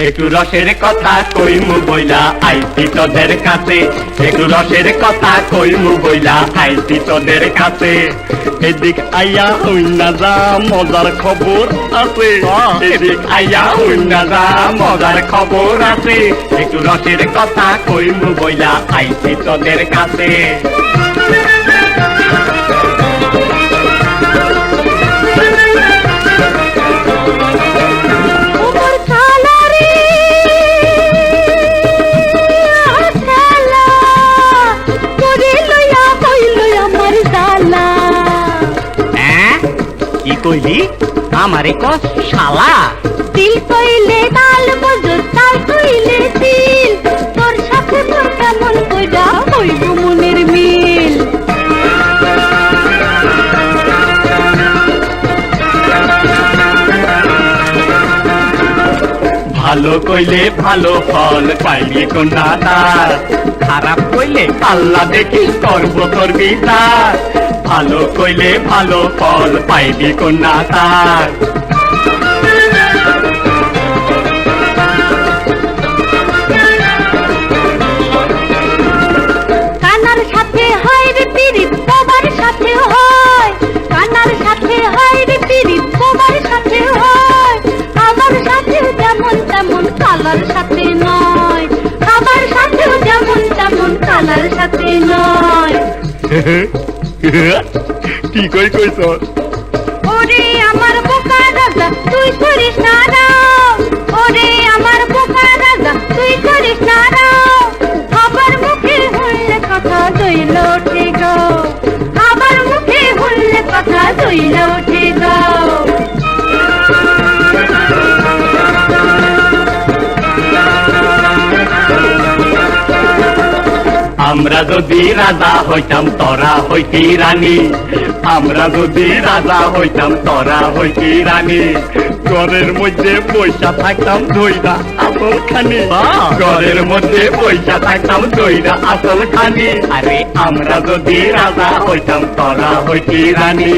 একটু রসের কথা কইমু বইলা আইছি তোদের কাছে, একটু রসের কথা কইমু বইলা আইছি তোদের কাছে। এদিক আইয়া হইনা যা মজার খবর আছে, এদিক আইয়া হইনা যা মজার খবর আছে। একটু রসের কথা কইমু বইলা আইছি তোদের কাছে। কি কইলি আমারে কস শালা? তিল কইলে তাল মজুর, তাল কইলে তিল, তোর সাথে তোর কেমন কইরা হইব মনের মিল। ভালো কইলে ভালো ফল পাইলি কোনা তার, খারাপ কইলে আল্লাহ দেখি করব তোর বিচার। ভালো কইলে ভালো ফল পাইবি কোনা তার। কানার সাথে হয় রে পিরিত, বাবার সাথে হয়। কানার সাথে হয় রে পিরিত, বাবার সাথে হয়। আমার সাথে যেমন তেমন কালার সাথে নয়, আমার সাথেও যেমন তেমন কালার সাথে নয়। কি কইছ? ওরে আমার বোকা রাজা তুই করিস না রাও, ওরে আমার বোকা রাজা তুই করিস না রাও। আবার মুখে হইলে কথা দইল ওঠে গো, আবার মুখে হইলে কথা দইল ওঠে গো। আমরা যদি রাজা হইতাম তোরা হইতি রানী, আমরা যদি রাজা হইতাম তোরা হইতি রানী। ঘরের মধ্যে পয়সা থাকতাম দইরা আসল খানি, ঘরের মধ্যে পয়সা থাকতাম দইরা আসল খানি। আরে আমরা যদি রাজা হইতাম তোরা হইতি রানী।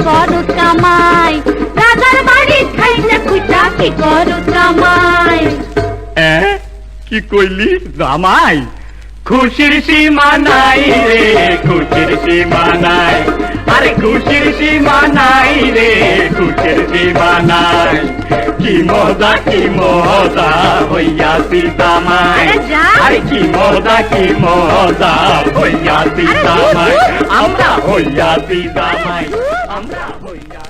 করো কামাই, রাজার বাড়ি খাইতে খুঁজা কি করো কামাই। কি কইলি জামাই? খুশির সীমা নাই রে, খুশির সীমা নাই। আরে খুশির সীমা নাই রে, খুশির সীমা নাই। কি মজা হইয়াছি জামাই, আরে কি মজা হইয়াছি জামাই। আমরা হইয়াছি জামাই, আমরা হইয়া